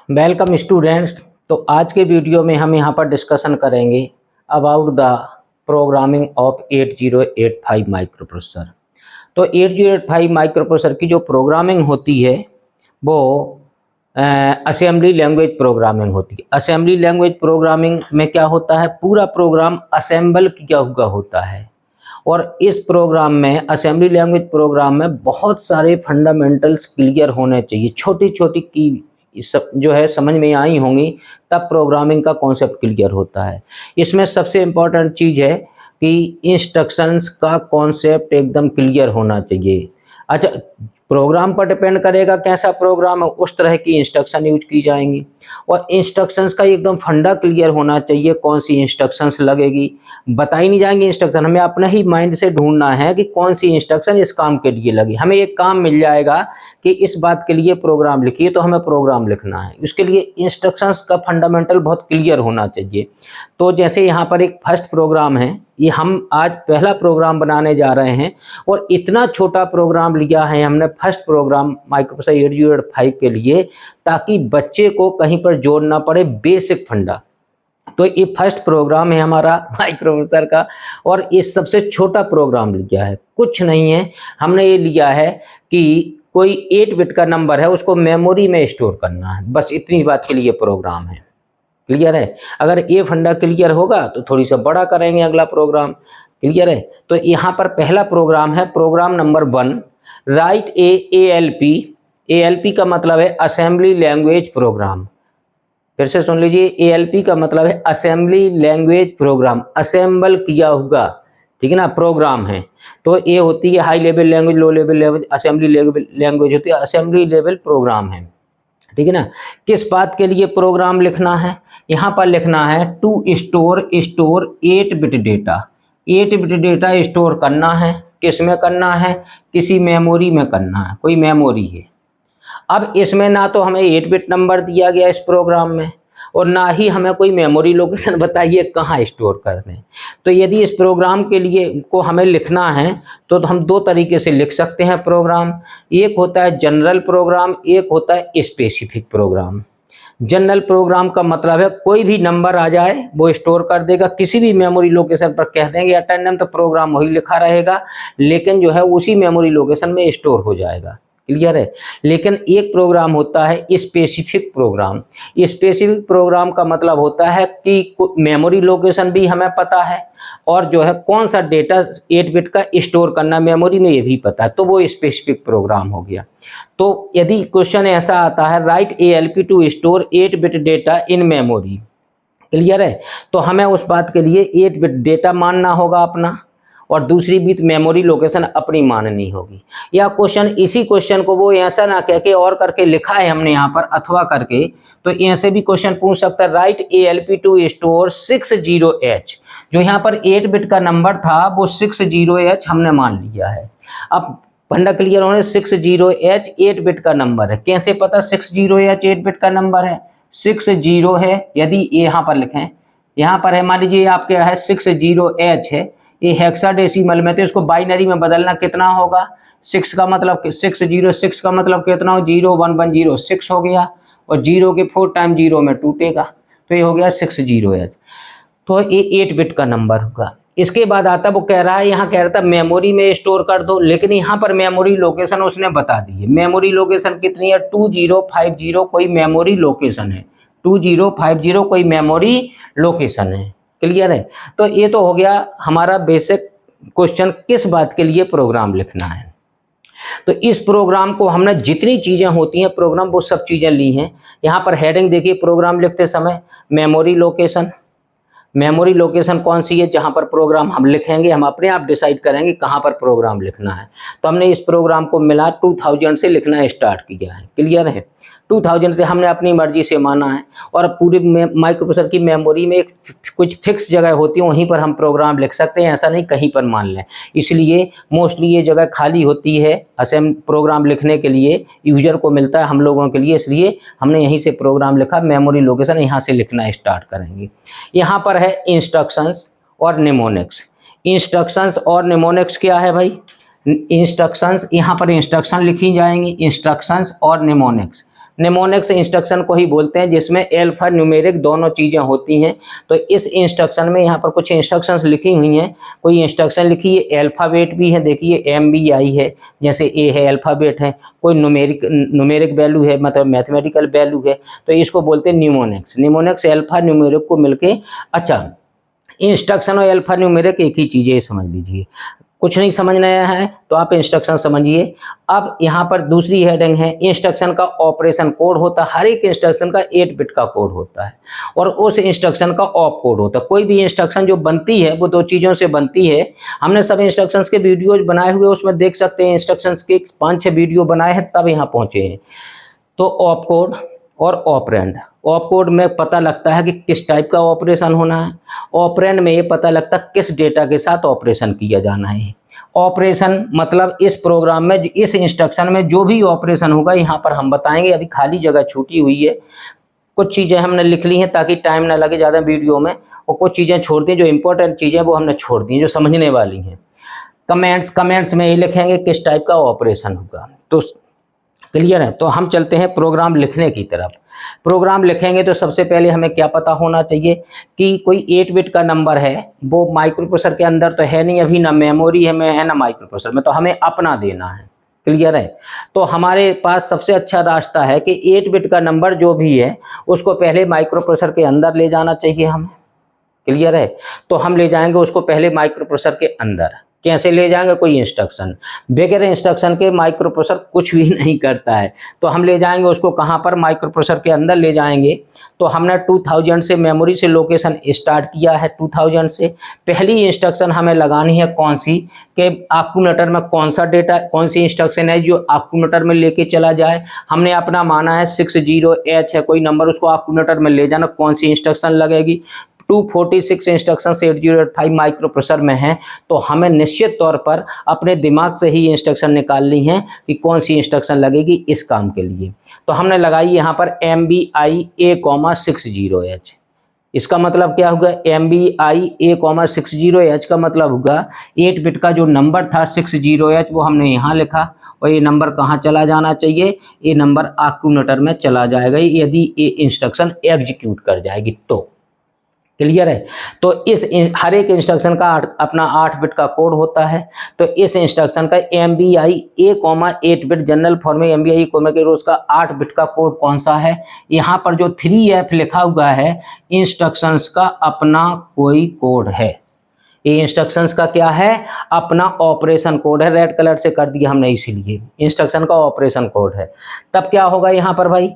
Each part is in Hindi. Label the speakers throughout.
Speaker 1: Welcome students. तो आज के वीडियो में हम यहाँ पर डिस्कशन करेंगे about the programming of 8085 micro processor. तो 8085 माइक्रो प्रोसेसर की जो प्रोग्रामिंग होती है वो असेंबली लैंग्वेज प्रोग्रामिंग होती है। असेंबली लैंग्वेज प्रोग्रामिंग में क्या होता है, पूरा प्रोग्राम असेंबल किया हुआ होता है और इस प्रोग्राम में असेंबली लैंग्वेज प्रोग्राम में बहुत सारे फंडामेंटल्स क्लियर होने चाहिए। छोटी छोटी की सब जो है समझ में आई होंगी, तब प्रोग्रामिंग का कॉन्सेप्ट क्लियर होता है। इसमें सबसे इम्पोर्टेंट चीज़ है कि इंस्ट्रक्शंस का कॉन्सेप्ट एकदम क्लियर होना चाहिए। अच्छा, प्रोग्राम पर डिपेंड करेगा कैसा प्रोग्राम है, उस तरह की इंस्ट्रक्शन यूज की जाएंगी और इंस्ट्रक्शंस का एकदम फंडा क्लियर होना चाहिए। कौन सी इंस्ट्रक्शंस लगेगी बताई नहीं जाएंगी इंस्ट्रक्शन, हमें अपने ही माइंड से ढूंढना है कि कौन सी इंस्ट्रक्शन इस काम के लिए लगी। हमें एक काम मिल जाएगा कि इस बात के लिए प्रोग्राम लिखिए, तो हमें प्रोग्राम लिखना है। उसके लिए इंस्ट्रक्शंस का फंडामेंटल बहुत क्लियर होना चाहिए। तो जैसे यहाँ पर एक फर्स्ट प्रोग्राम है, ये हम आज पहला प्रोग्राम बनाने जा रहे हैं और इतना छोटा प्रोग्राम लिया है हमने फर्स्ट प्रोग्राम माइक्रोप्रोसेसर 8085 के लिए, ताकि बच्चे को कहीं पर जोड़ना पड़े, बेसिक फंडा। तो ये फर्स्ट प्रोग्राम है हमारा माइक्रोप्रोसेसर का और ये सबसे छोटा प्रोग्राम लिया है। कुछ नहीं है, हमने ये लिया है कि कोई 8 बिट का नंबर है, उसको मेमोरी में स्टोर करना है, बस इतनी बात के लिए प्रोग्राम है। क्लियर है? अगर ये फंडा क्लियर होगा तो थोड़ी सा बड़ा करेंगे अगला प्रोग्राम। क्लियर है? तो यहाँ पर पहला प्रोग्राम है program number 1, write ALP। ALP का मतलब है असेंबली लैंग्वेज प्रोग्राम। फिर से सुन लीजिए, ALP का मतलब है असेंबली लैंग्वेज प्रोग्राम, असेंबल किया हुआ, ठीक है ना, प्रोग्राम है। तो ये होती है high level language, low level language, assembly level language होती है, असेंबली लेवल प्रोग्राम है। ठीक है ना। किस बात के लिए प्रोग्राम लिखना है, यहाँ पर लिखना है to store 8 bit data. 8 bit data store करना है, किस में करना है, किसी मेमोरी में करना है, कोई मेमोरी है। अब इसमें ना तो हमें 8 बिट नंबर दिया गया इस प्रोग्राम में और ना ही हमें कोई मेमोरी लोकेशन बताइए कहाँ स्टोर कर दें। तो यदि इस प्रोग्राम के लिए को हमें लिखना है तो हम दो तरीके से लिख सकते हैं प्रोग्राम। एक होता है जनरल प्रोग्राम, एक होता है स्पेसिफिक प्रोग्राम। जनरल प्रोग्राम का मतलब है कोई भी नंबर आ जाए वो स्टोर कर देगा, किसी भी मेमोरी लोकेशन पर कह देंगे अटेंडेंस, तो प्रोग्राम वही लिखा रहेगा, लेकिन जो है उसी मेमोरी लोकेशन में स्टोर हो जाएगा। क्लियर है? लेकिन एक प्रोग्राम होता है स्पेसिफिक प्रोग्राम। स्पेसिफिक प्रोग्राम का मतलब होता है कि मेमोरी लोकेशन भी हमें पता है और जो है कौन सा डेटा 8 बिट का स्टोर करना मेमोरी में ये भी पता है, तो वो स्पेसिफिक प्रोग्राम हो गया। तो यदि क्वेश्चन ऐसा आता है write ALP to store 8 bit data in memory, clear है, तो हमें उस बात के लिए 8 बिट डेटा मानना होगा अपना और दूसरी बिट मेमोरी लोकेशन अपनी माननी होगी। या क्वेश्चन इसी क्वेश्चन को वो ऐसा ना कह के और करके लिखा है हमने यहाँ पर अथवा करके, तो ऐसे भी क्वेश्चन पूछ सकता है write ALP to store 60H। जो यहाँ पर 8 बिट का नंबर था वो 60H हमने मान लिया है। अब फंडा क्लियर होने 60H 8 बिट का नंबर है। कैसे पता 60H 8 बिट का नंबर है? 60 है, यदि यहाँ पर लिखें, यहाँ पर है, मान लीजिए आपके है 60H है, ये हेक्साडेसिमल में, तो इसको बाइनरी में बदलना कितना होगा? 6 का मतलब 606 का मतलब कितना हो? 01106 हो गया और 0 के 4 टाइम 0 में टूटेगा, तो ये हो गया 60H। तो ये 8 बिट का नंबर होगा। इसके बाद आता, वो कह रहा है, यहाँ कह रहा था मेमोरी में स्टोर कर दो, लेकिन यहाँ पर मेमोरी लोकेशन उसने बता दी है। मेमोरी लोकेशन कितनी है? 2050 कोई मेमोरी लोकेशन है, 2050 कोई मेमोरी लोकेशन है। क्लियर है? तो ये तो हो गया हमारा बेसिक क्वेश्चन, किस बात के लिए प्रोग्राम लिखना है। तो इस प्रोग्राम को हमने जितनी चीज़ें होती हैं प्रोग्राम, वो सब चीज़ें ली हैं। यहाँ पर हेडिंग देखिए प्रोग्राम लिखते समय, मेमोरी लोकेशन। मेमोरी लोकेशन कौन सी है जहाँ पर प्रोग्राम हम लिखेंगे, हम अपने आप डिसाइड करेंगे कहाँ पर प्रोग्राम लिखना है। तो हमने इस प्रोग्राम को मिला 2000 से लिखना स्टार्ट किया है। क्लियर है? 2000 से हमने अपनी मर्जी से माना है और पूरे माइक्रोप्रोसेसर की मेमोरी में कुछ फिक्स जगह होती है, वहीं पर हम प्रोग्राम लिख सकते हैं, ऐसा नहीं कहीं पर मान लें। इसलिए मोस्टली ये जगह खाली होती है प्रोग्राम लिखने के लिए, यूजर को मिलता है हम लोगों के लिए, इसलिए हमने यहीं से प्रोग्राम लिखा। मेमोरी लोकेशन यहाँ से लिखना स्टार्ट करेंगे। यहाँ पर है इंस्ट्रक्शंस और निमोनिक्स। इंस्ट्रक्शंस और निमोनिक्स क्या है भाई? इंस्ट्रक्शंस, यहाँ पर इंस्ट्रक्शन लिखी जाएंगी, इंस्ट्रक्शंस और निमोनिक्स। निमोनिक्स इंस्ट्रक्शन को ही बोलते हैं, जिसमें अल्फा न्यूमेरिक दोनों चीज़ें होती हैं। तो इस इंस्ट्रक्शन में यहाँ पर कुछ इंस्ट्रक्शंस लिखी हुई हैं। कोई इंस्ट्रक्शन लिखी है अल्फ़ाबेट भी है, देखिए MBI है, जैसे A है अल्फ़ाबेट है, कोई न्यूमेरिक वैल्यू है, मतलब मैथमेटिकल वैल्यू है, तो इसको बोलते हैं न्यूमोनिक्स। न्यूमोनिक्स अल्फ़ा न्यूमेरिक को मिलके, अच्छा इंस्ट्रक्शन और अल्फ़ा न्यूमेरिक एक ही चीज़ है, समझ लीजिए। कुछ नहीं समझना है तो आप इंस्ट्रक्शन समझिए। अब यहाँ पर दूसरी हेडिंग है, इंस्ट्रक्शन का ऑपरेशन कोड होता है। हर एक इंस्ट्रक्शन का 8 बिट का कोड होता है और उस इंस्ट्रक्शन का ऑप कोड होता है। कोई भी इंस्ट्रक्शन जो बनती है वो दो चीज़ों से बनती है। हमने सब इंस्ट्रक्शंस के वीडियोज बनाए हुए, उसमें देख सकते हैं इंस्ट्रक्शंस के 5-6 वीडियो बनाए हैं, तब यहाँ पहुँचे हैं। तो ऑप कोड और ऑपरेंड। ऑप कोड में पता लगता है कि किस टाइप का ऑपरेशन होना है, ऑपरेंड में ये पता लगता है किस डेटा के साथ ऑपरेशन किया जाना है। ऑपरेशन मतलब इस प्रोग्राम में, इस इंस्ट्रक्शन में जो भी ऑपरेशन होगा यहाँ पर हम बताएंगे। अभी खाली जगह छूटी हुई है, कुछ चीज़ें हमने लिख ली हैं ताकि टाइम ना लगे ज़्यादा वीडियो में, और कुछ चीज़ें छोड़ दी, जो इंपॉर्टेंट चीज़ें वो हमने छोड़ दी, जो समझने वाली हैं। कमेंट्स में ये लिखेंगे किस टाइप का ऑपरेशन होगा। तो क्लियर है। तो हम चलते हैं प्रोग्राम लिखने की तरफ। प्रोग्राम लिखेंगे तो सबसे पहले हमें क्या पता होना चाहिए कि कोई 8 बिट का नंबर है, वो माइक्रो प्रोसेसर के अंदर तो है नहीं, अभी ना मेमोरी है में है ना माइक्रो प्रोसेसर में, तो हमें अपना देना है। क्लियर है। तो हमारे पास सबसे अच्छा रास्ता है कि 8 बिट का नंबर जो भी है उसको पहले माइक्रो प्रोसेसर के अंदर ले जाना चाहिए हमें। क्लियर है। तो हम ले जाएंगे उसको पहले माइक्रो प्रोसेसर के अंदर। कैसे ले जाएंगे? कोई इंस्ट्रक्शन, बगैर इंस्ट्रक्शन के माइक्रो प्रोसेसर कुछ भी नहीं करता है। तो हम ले जाएंगे उसको कहाँ पर? माइक्रो प्रोसेसर के अंदर ले जाएंगे। तो हमने 2000 से मेमोरी से लोकेशन स्टार्ट किया है। 2000 से पहली इंस्ट्रक्शन हमें लगानी है कौन सी? कि एक्यूमुलेटर में कौन सा डेटा, कौन सी इंस्ट्रक्शन है जो एक्यूमुलेटर में लेके चला जाए। हमने अपना माना है 60H है कोई नंबर, उसको एक्यूमुलेटर में ले जाना। कौन सी इंस्ट्रक्शन लगेगी? 246 इंस्ट्रक्शन 8085 माइक्रो प्रोसेसर में है। तो हमें निश्चित तौर पर अपने दिमाग से ही इंस्ट्रक्शन निकालनी है कि कौन सी इंस्ट्रक्शन लगेगी इस काम के लिए। तो हमने लगाई यहाँ पर MBIA,60H। इसका मतलब क्या होगा? MBIA,60H का मतलब होगा 8 बिट का जो नंबर था 60H वो हमने यहाँ लिखा, और ये नंबर कहाँ चला जाना चाहिए? ये नंबर एक्यूमुलेटर में चला जाएगा यदि ये इंस्ट्रक्शन एग्जीक्यूट कर जाएगी तो। क्लियर है। तो इस हर एक इंस्ट्रक्शन का अपना 8 बिट का कोड होता है। तो इस इंस्ट्रक्शन का MBIA,8 बिट जनरल फॉर्म में MBIA के रोज का 8 बिट का कोड कौन सा है? यहाँ पर जो 3F लिखा हुआ है, इंस्ट्रक्शंस का अपना कोई कोड है। ये इंस्ट्रक्शंस का क्या है? अपना ऑपरेशन कोड है। रेड कलर से कर दिया हमने, इसीलिए इंस्ट्रक्शन का ऑपरेशन कोड है। तब क्या होगा यहाँ पर भाई?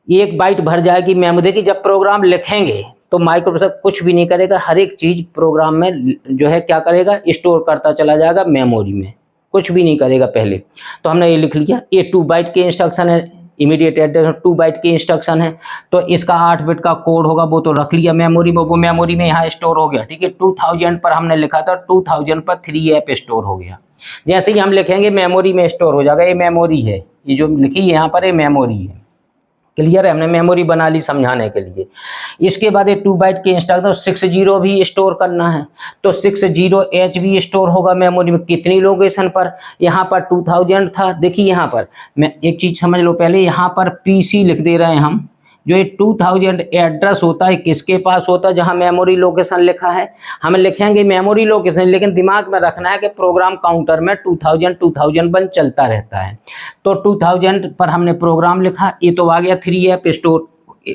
Speaker 1: 1 बाइट भर जाएगी मेमोरी की। जब प्रोग्राम लिखेंगे तो माइक्रो प्रोसेसर कुछ भी नहीं करेगा, हर एक चीज प्रोग्राम में जो है क्या करेगा? स्टोर करता चला जाएगा मेमोरी में, कुछ भी नहीं करेगा पहले। तो हमने ये लिख लिया, ये 2 बाइट के इंस्ट्रक्शन है, इमीडिएट एड्रेस 2 बाइट की इंस्ट्रक्शन है। तो इसका 8 बिट का कोड होगा, वो तो रख लिया मेमोरी में, वो मेमोरी में यहाँ स्टोर हो गया। ठीक है। 2000 पर हमने लिखा था, 2000 पर 3F स्टोर हो गया। जैसे ही हम लिखेंगे मेमोरी में स्टोर हो जाएगा। ये मेमोरी है, ये जो लिखी है यहाँ पर, ये मेमोरी है। क्लियर है। हमने मेमोरी बना ली समझाने के लिए। इसके बाद ये 2 बाइट के इंस्ट्रक्शन 60 भी स्टोर करना है। तो 60H भी स्टोर होगा मेमोरी में। कितनी लोकेशन पर? यहाँ पर 2000 था। देखिए यहाँ पर मैं एक चीज समझ लो पहले, यहाँ पर PC लिख दे रहे हैं हम। जो ये 2000 एड्रेस होता है किसके पास होता है? जहाँ मेमोरी लोकेशन लिखा है। हम लिखेंगे मेमोरी लोकेशन, लेकिन दिमाग में रखना है कि प्रोग्राम काउंटर में 2001 चलता रहता है। तो 2000 पर हमने प्रोग्राम लिखा, ये तो आ गया 3F स्टोर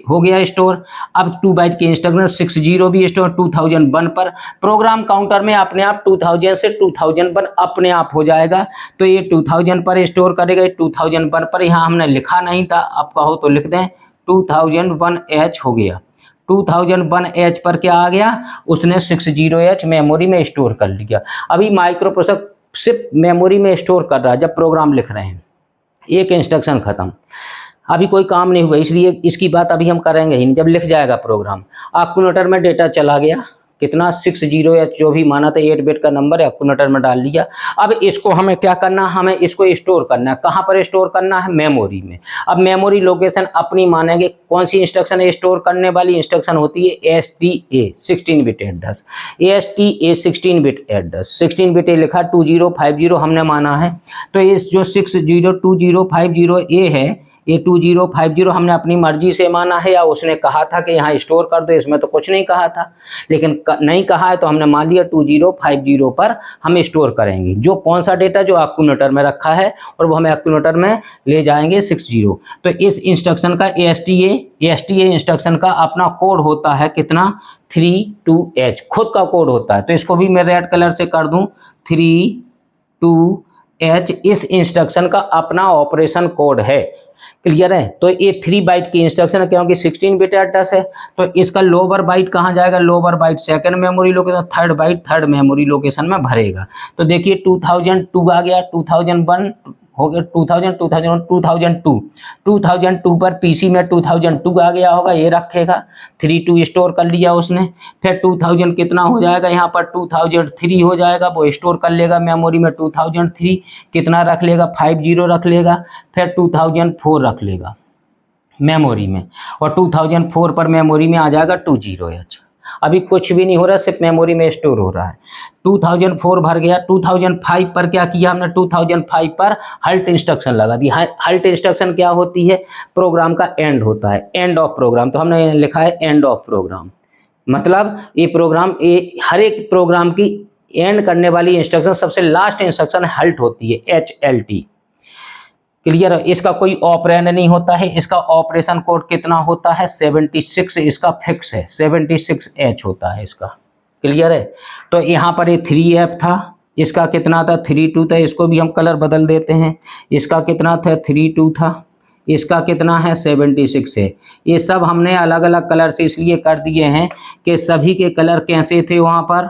Speaker 1: हो गया स्टोर। अब 2 बाइट के इंस्ट्रक्शन 60 भी स्टोर 2001 पर। प्रोग्राम काउंटर में अपने आप 2000 से 2001 अपने आप हो जाएगा। तो ये 2000 पर स्टोर करेगा। 2001 पर यहाँ हमने लिखा नहीं था, आप कहो तो लिख दें, 2001H हो गया। 2001H पर क्या आ गया? उसने 60H मेमोरी में स्टोर कर लिया। अभी माइक्रो प्रोसेसर सिर्फ मेमोरी में स्टोर कर रहा है जब प्रोग्राम लिख रहे हैं। एक इंस्ट्रक्शन खत्म, अभी कोई काम नहीं हुआ, इसलिए इसकी बात अभी हम करेंगे ही नहीं। जब लिख जाएगा प्रोग्राम, एक्यूमुलेटर में डेटा चला गया, कितना? 60H जो भी माना था 8 बिट का नंबर एक्यूमुलेटर में डाल लिया। अब इसको हमें क्या करना? हमें इसको स्टोर करना है। कहाँ पर स्टोर करना है? मेमोरी में। अब मेमोरी लोकेशन अपनी मानेंगे। कौन सी इंस्ट्रक्शन है स्टोर करने वाली? इंस्ट्रक्शन होती है STA 16 bit address. STA 16 bit address, 16 bit लिखा 2050 हमने माना है। तो इस जो 602050A है, ये 2050 हमने अपनी मर्जी से माना है या उसने कहा था कि यहाँ स्टोर कर दो, इसमें तो कुछ नहीं कहा था, लेकिन नहीं कहा है तो हमने मान लिया 2050 पर हम स्टोर करेंगे जो कौन सा डेटा जो एक्यूमुलेटर में रखा है, और वो हम एक्यूमुलेटर में ले जाएंगे 60। तो इस इंस्ट्रक्शन का ASTA इंस्ट्रक्शन का अपना कोड होता है कितना, 32H खुद का कोड होता है। तो इसको भी मैं रेड कलर से कर दूं 32H, इस इंस्ट्रक्शन का अपना ऑपरेशन कोड है। क्लियर है। तो ये 3 बाइट की इंस्ट्रक्शन है क्योंकि 16 बिट एड्रेस है। तो इसका लोअर बाइट कहाँ जाएगा, lower byte second memory location, third byte third memory location में भरेगा। तो देखिए 2002 आ गया, 2001 हो गया, 2000 2001 2002 पर पीसी में 2002 आ गया होगा, ये रखेगा 32 स्टोर कर लिया उसने। फिर 2000 कितना हो जाएगा, यहाँ पर 2003 हो जाएगा, वो स्टोर कर लेगा मेमोरी में 2003 कितना रख लेगा, 50 रख लेगा। फिर 2004 रख लेगा मेमोरी में, और 2004 पर मेमोरी में आ जाएगा 20H। अभी कुछ भी नहीं हो रहा, सिर्फ मेमोरी में स्टोर हो रहा है। 2004 भर गया। 2005 पर क्या किया हमने, 2005 पर हल्ट इंस्ट्रक्शन लगा दी। हल्ट इंस्ट्रक्शन क्या होती है, प्रोग्राम का एंड होता है, एंड ऑफ प्रोग्राम। तो हमने लिखा है एंड ऑफ प्रोग्राम, मतलब ये प्रोग्राम, ये हर एक प्रोग्राम की एंड करने वाली इंस्ट्रक्शन सबसे लास्ट इंस्ट्रक्शन हल्ट होती है, HLT। क्लियर है। इसका कोई ऑपरेंड नहीं होता है, इसका ऑपरेशन कोड कितना होता है 76, इसका फिक्स है 76H होता है इसका। क्लियर है। तो यहाँ पर ये 3F था, इसका कितना था 32 था, इसको भी हम कलर बदल देते हैं। इसका कितना था 32 था, इसका कितना है 76 है। ये सब हमने अलग अलग कलर से इसलिए कर दिए हैं कि सभी के कलर कैसे थे, वहाँ पर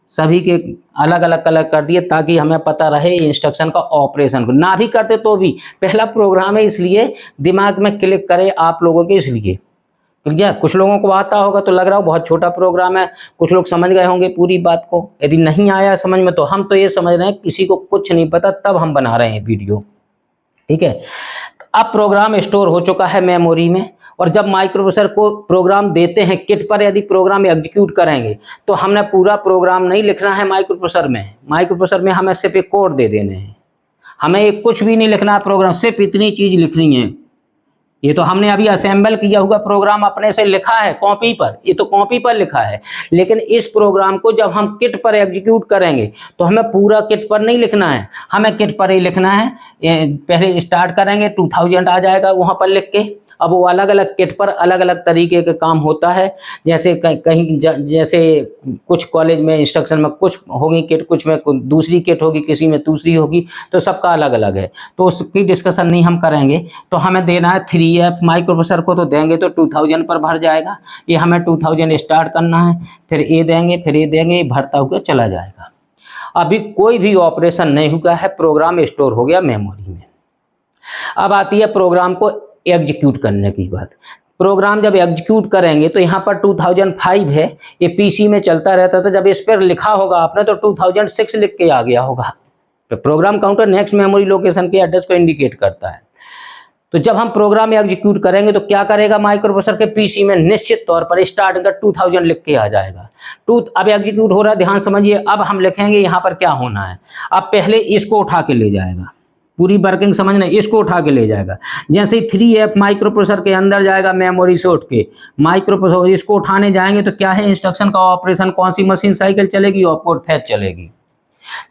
Speaker 1: सभी के अलग अलग कलर कर दिए ताकि हमें पता रहे इंस्ट्रक्शन का ऑपरेशन को। ना भी करते तो भी पहला प्रोग्राम है इसलिए दिमाग में क्लिक करे आप लोगों के, इसलिए। क्लियर। कुछ लोगों को आता होगा तो लग रहा हो बहुत छोटा प्रोग्राम है, कुछ लोग समझ गए होंगे पूरी बात को। यदि नहीं आया समझ में तो हम तो ये समझ रहे हैं किसी को कुछ नहीं पता, तब हम बना रहे हैं वीडियो। ठीक है। अब प्रोग्राम स्टोर हो चुका है मेमोरी में, और जब माइक्रो प्रोसेसर को प्रोग्राम देते हैं किट पर, यदि प्रोग्राम एग्जीक्यूट करेंगे तो हमने पूरा प्रोग्राम नहीं लिखना है माइक्रो प्रोसेसर में। माइक्रो प्रोसेसर में हमें सिर्फ एक कोड दे देने हैं, हमें एक कुछ भी नहीं लिखना है प्रोग्राम, सिर्फ इतनी चीज लिखनी है। ये तो हमने अभी असेंबल किया हुआ प्रोग्राम अपने से लिखा है कॉपी पर, ये तो कॉपी पर लिखा है। लेकिन इस प्रोग्राम को जब हम किट पर एग्जीक्यूट करेंगे तो हमें पूरा किट पर नहीं लिखना है, हमें किट पर ही लिखना है। पहले स्टार्ट करेंगे 2000 आ जाएगा वहाँ पर लिख के। अब वो अलग अलग किट पर अलग अलग तरीके का काम होता है। जैसे कहीं जैसे कुछ कॉलेज में इंस्ट्रक्शन में कुछ होगी किट, कुछ में दूसरी किट होगी, किसी में दूसरी होगी, तो सबका अलग अलग है। तो उसकी डिस्कशन नहीं हम करेंगे। तो हमें देना है 3F माइक्रो प्रोसेसर को, तो देंगे तो 2000 पर भर जाएगा। ये हमें 2000 स्टार्ट करना है, फिर ये देंगे, फिर ये देंगे, ये भरता हुआ चला जाएगा। अभी कोई भी ऑपरेशन नहीं हुआ है, प्रोग्राम स्टोर हो गया मेमोरी में। अब आती है प्रोग्राम को एग्जीक्यूट करने की बात। प्रोग्राम जब एग्जीक्यूट करेंगे तो यहाँ पर 2005 है, ये पीसी में चलता रहता था। जब इस पर लिखा होगा आपने तो 2006 लिख के आ गया होगा। तो program counter next memory location के एड्रेस को इंडिकेट करता है। तो जब हम प्रोग्राम एग्जीक्यूट करेंगे तो क्या करेगा माइक्रो प्रोसेसर के पीसी में, निश्चित तौर पर स्टार्टिंग का 2000 लिख के आ जाएगा। अब एग्जीक्यूट हो रहा है, ध्यान समझिए। अब हम लिखेंगे यहाँ पर क्या होना है। अब पहले इसको उठा के ले जाएगा, पूरी वर्किंग समझना, इसको उठा के ले जाएगा। जैसे ही 3F माइक्रो प्रोसेसर के अंदर जाएगा मेमोरी से उठ के, माइक्रो प्रोसेसर इसको उठाने जाएंगे तो क्या है इंस्ट्रक्शन का ऑपरेशन, कौन सी मशीन साइकिल चलेगी, ऑपकोड फेच चलेगी।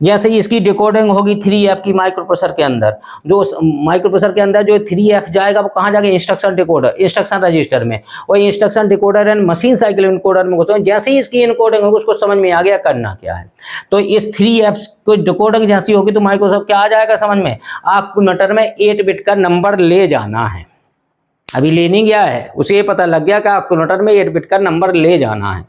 Speaker 1: जैसे ही इसकी डिकोडिंग होगी 3F की माइक्रो प्रोसेसर के अंदर, जो माइक्रो प्रोसेसर के अंदर जो 3F जाएगा वो कहाँ जाएगा, इंस्ट्रक्शन डिकोडर, इंस्ट्रक्शन रजिस्टर में। और instruction decoder and machine cycle encoder में होते हैं। जैसे ही इसकी इनकोडिंग होगी उसको समझ में आ गया करना क्या है। तो इस 3F को डिकोडिंग जैसी होगी तो माइक्रोसॉफ्ट क्या आ जाएगा समझ में, आपको मीटर में 8 बिट का नंबर ले जाना है। अभी ले नहीं गया है, उसे ये पता लग गया कि आपको मीटर में 8 बिट का नंबर ले जाना है।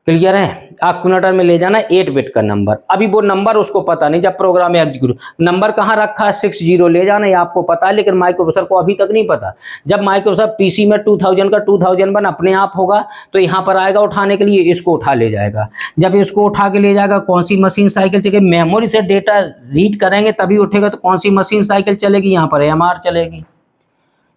Speaker 1: क्लियर है। आपको मीटर में ले जाना है 8 बिट का नंबर। अभी वो नंबर उसको पता नहीं, जब प्रोग्राम एग्जीक्यूट नंबर कहाँ रखा है 60 ले जाना है, आपको पता है, लेकिन माइक्रो प्रोसेसर को अभी तक नहीं पता। जब माइक्रो प्रोसेसर पीसी में 2000 का 2001 अपने आप होगा तो यहाँ पर आएगा उठाने के लिए, इसको उठा ले जाएगा। जब इसको उठा के ले जाएगा, कौन सी मशीन साइकिल चलेगी, मेमोरी से डेटा रीड करेंगे तभी उठेगा। तो कौन सी मशीन साइकिल चलेगी, यहाँ पर AMR चलेगी।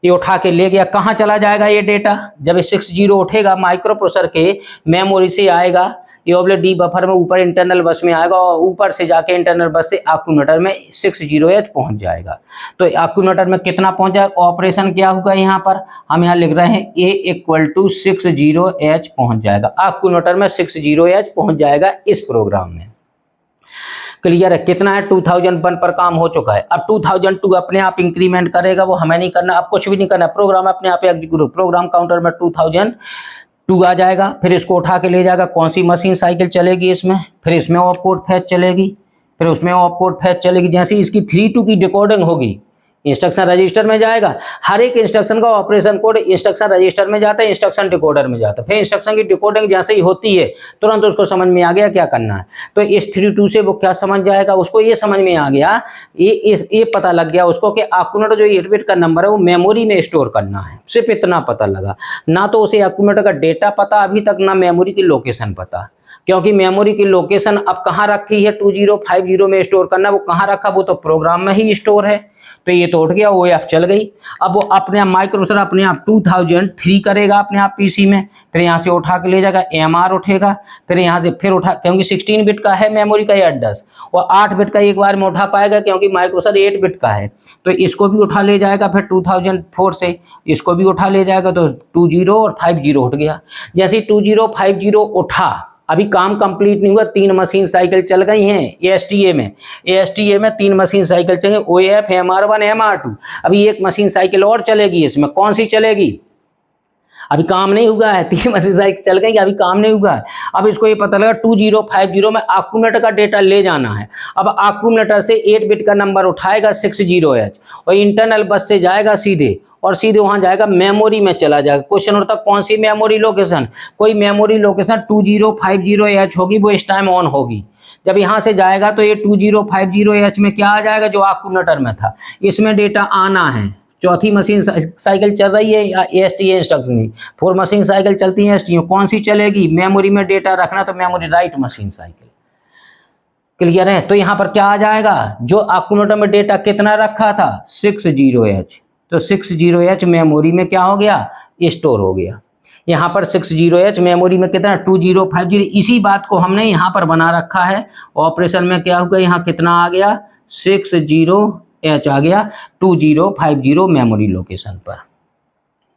Speaker 1: ये उठा के ले गया, कहाँ चला जाएगा ये डेटा, जब ये 60 उठेगा माइक्रो प्रोसेसर के मेमोरी से आएगा, ए ऑब्लिक डी बफर में ऊपर इंटरनल बस में आएगा और ऊपर से जाके इंटरनल बस से एक्यूमुलेटर में 60H पहुंच जाएगा। तो एक्यूमुलेटर में कितना पहुंच जाएगा, ऑपरेशन क्या होगा यहाँ पर हम यहाँ लिख रहे हैं ए इक्वल टू 60H पहुंच जाएगा, एक्यूमुलेटर में 60H पहुंच जाएगा इस प्रोग्राम में। क्लियर है, कितना है 2001 पर काम हो चुका है। अब 2002 अपने आप इंक्रीमेंट करेगा, वो हमें नहीं करना, अब कुछ भी नहीं करना, प्रोग्राम अपने आप एग्जीक्यूट, प्रोग्राम काउंटर में 2002 आ जाएगा, फिर इसको उठा के ले जाएगा, कौन सी मशीन साइकिल चलेगी इसमें, फिर इसमें ऑपकोड फैच चलेगी, फिर उसमें ऑपकोड फैच चलेगी। जैसे इसकी 3-2 की डिकोडिंग होगी इंस्ट्रक्शन रजिस्टर में जाएगा, हर एक इंस्ट्रक्शन का ऑपरेशन कोड इंस्ट्रक्शन रजिस्टर में जाता है, इंस्ट्रक्शन डिकोडर में जाता है, फिर इंस्ट्रक्शन की डिकोडिंग जैसे ही होती है तुरंत उसको समझ में आ गया क्या करना है। तो इस 3-2 से वो क्या समझ जाएगा, उसको ये समझ में आ गया, ये पता लग गया उसको कि एक्यूमुलेटर जो 8 बिट का नंबर है वो मेमोरी में स्टोर करना है। सिर्फ इतना पता लगा, ना तो उसे एक्यूमुलेटर का डेटा पता अभी तक, ना मेमोरी की लोकेशन पता, क्योंकि मेमोरी की लोकेशन अब कहाँ रखी है 2050 में स्टोर करना, वो कहाँ रखा, वो तो प्रोग्राम में ही स्टोर है। तो ये तो उठ गया, OF चल गई। अब वो अपने आप माइक्रोप्रोसेसर अपने आप 2003 करेगा अपने आप पीसी में, फिर यहाँ से उठा के ले जाएगा, MR उठेगा, फिर यहाँ से फिर उठा, क्योंकि 16 बिट का है मेमोरी का एड्रेस, और 8 बिट का एक बार में उठा पाएगा क्योंकि माइक्रोप्रोसेसर 8 बिट का है, तो इसको भी उठा ले जाएगा। फिर 2004 से इसको भी उठा ले जाएगा, तो 20 और 50 उठ गया। जैसे 2050 उठा, अभी काम कंप्लीट नहीं हुआ, 3 मशीन साइकिल चल गई हैं ASTA में 3 मशीन साइकिल चल गई, OF MR1 MR2, अभी एक मशीन साइकिल और चलेगी इसमें, कौन सी चलेगी, अभी काम नहीं हुआ है, 3 मशीन साइकिल चल गई, अभी काम नहीं हुआ है। अब इसको ये पता लगा 2050 में एक्यूमुलेटर का डेटा ले जाना है। अब एक्यूमुलेटर से 8 बिट का नंबर उठाएगा 60H और इंटरनल बस से जाएगा सीधे, और सीधे वहां जाएगा मेमोरी में चला जाएगा। क्वेश्चन उठता कौन सी मेमोरी लोकेशन, कोई मेमोरी लोकेशन 2050H होगी, वो इस टाइम ऑन होगी। जब यहाँ से जाएगा तो ये 2050H में क्या आ जाएगा, जो एक्यूमुलेटर में था, इसमें डेटा आना है। चौथी मशीन साइकिल चल रही है ASTA इंस्ट्रक्शन, 4 मशीन साइकिल चलती है ASTA, कौन सी चलेगी, मेमोरी में डेटा रखना तो memory write machine cycle. Clear है, तो यहाँ पर क्या आ जाएगा, जो एक्यूमुलेटर में डेटा कितना रखा था 60H, तो 60H मेमोरी में क्या हो गया, स्टोर हो गया। यहाँ पर 60H मेमोरी में कितना 2050, इसी बात को हमने यहाँ पर बना रखा है। ऑपरेशन में क्या होगा, यहाँ कितना आ गया 60H आ गया 2050 मेमोरी लोकेशन पर।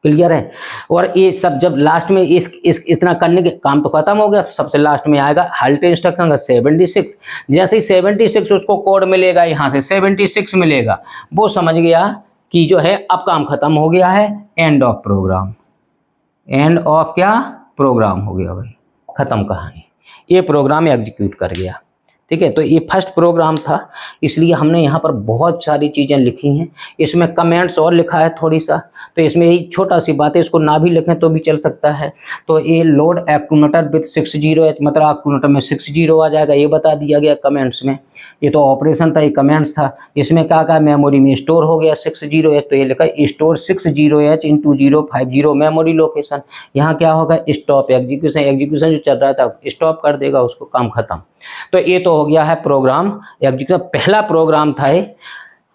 Speaker 1: क्लियर है, और ये सब जब लास्ट में इतना करने के काम तो खत्म हो गया, सबसे लास्ट में आएगा हल्ट इंस्ट्रक्शन का 76। जैसे ही 76 उसको कोड मिलेगा, यहाँ से 76 मिलेगा, वो समझ गया कि जो है अब काम खत्म हो गया है, end of program, end of क्या प्रोग्राम हो गया भाई, खत्म कहानी, ये प्रोग्राम एग्जीक्यूट कर गया। ठीक है, तो ये फर्स्ट प्रोग्राम था, इसलिए हमने यहाँ पर बहुत सारी चीज़ें लिखी हैं। इसमें कमेंट्स और लिखा है थोड़ी सा, तो इसमें यही छोटा सी बात है, इसको ना भी लिखें तो भी चल सकता है। तो ये लोड एक्यूमुलेटर विथ 60H, मतलब एक्यूमुलेटर में 60 आ जाएगा, ये बता दिया गया कमेंट्स में। ये तो ऑपरेशन था, ये कमेंट्स था। इसमें क्या कहा, मेमोरी में स्टोर हो गया 60H, तो ये लिखा स्टोर 60H इन 2050 मेमोरी लोकेशन। यहाँ क्या होगा, स्टॉप एग्जीक्यूशन, एग्जीक्यूशन जो चल रहा था स्टॉप कर देगा उसको, काम खत्म। तो ये तो हो गया है प्रोग्राम एग्जीक्यूशन, पहला प्रोग्राम था ये।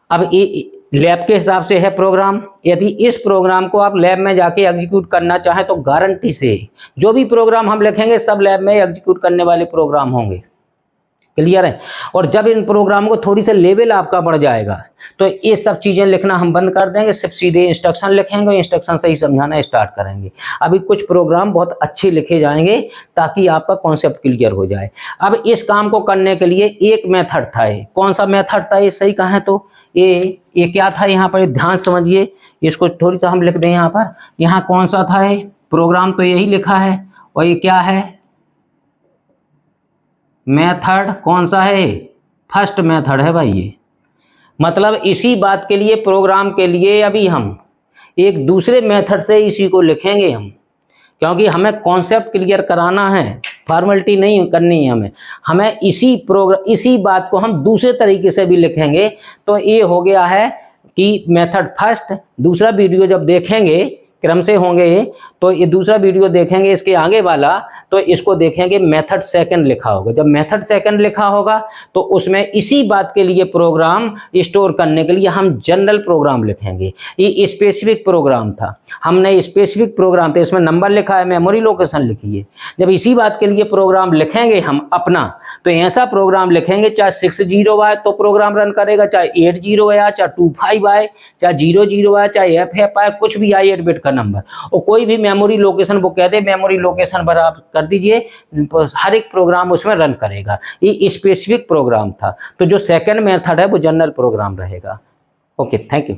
Speaker 1: अब ये लैब के हिसाब से है प्रोग्राम, यदि इस प्रोग्राम को आप लैब में जाके एग्जीक्यूट करना चाहें तो गारंटी से जो भी प्रोग्राम हम लिखेंगे सब लैब में एग्जीक्यूट करने वाले प्रोग्राम होंगे। क्लियर है, और जब इन प्रोग्राम को थोड़ी सा लेवल आपका बढ़ जाएगा तो ये सब चीज़ें लिखना हम बंद कर देंगे, सिर्फ सीधे इंस्ट्रक्शन लिखेंगे, इंस्ट्रक्शन से ही समझाना स्टार्ट करेंगे। अभी कुछ प्रोग्राम बहुत अच्छे लिखे जाएंगे ताकि आपका कॉन्सेप्ट क्लियर हो जाए। अब इस काम को करने के लिए एक मेथड था, ये कौन सा मेथड था, ये सही कहें तो ये क्या था, यहाँ पर ध्यान समझिए, इसको थोड़ी सा हम लिख दें यहाँ पर। यहाँ कौन सा था ये प्रोग्राम, तो यही लिखा है, और ये क्या है मेथड, कौन सा है, फर्स्ट मेथड है भाई ये। मतलब इसी बात के लिए प्रोग्राम के लिए अभी हम एक दूसरे मेथड से इसी को लिखेंगे हम, क्योंकि हमें कॉन्सेप्ट क्लियर कराना है, फॉर्मेलिटी नहीं करनी है हमें इसी बात को हम दूसरे तरीके से भी लिखेंगे। तो ये हो गया है कि मेथड फर्स्ट, दूसरा वीडियो जब देखेंगे क्रम से होंगे ये। तो ये दूसरा वीडियो देखेंगे इसके आगे वाला, तो इसको देखेंगे मेथड सेकंड लिखा होगा। जब मेथड सेकंड लिखा होगा तो उसमें इसी बात के लिए प्रोग्राम स्टोर करने के लिए हम जनरल प्रोग्राम लिखेंगे। ये स्पेसिफिक प्रोग्राम था, हमने स्पेसिफिक प्रोग्राम पे इसमें नंबर लिखा है, मेमोरी लोकेशन लिखी है। जब इसी बात के लिए प्रोग्राम लिखेंगे हम अपना, तो ऐसा प्रोग्राम लिखेंगे चाहे 60 आए तो प्रोग्राम रन करेगा, चाहे 80 आए, चाहे 25 आए, चाहे 00 आए, चाहे FF आए, कुछ भी आए 8 बिट का नंबर, और कोई भी मेमोरी लोकेशन वो कहते मेमोरी लोकेशन पर आप कर दीजिए, हर एक प्रोग्राम उसमें रन करेगा। ये स्पेसिफिक प्रोग्राम था। तो जो सेकंड मेथड है वो जनरल प्रोग्राम रहेगा। Okay, thank you.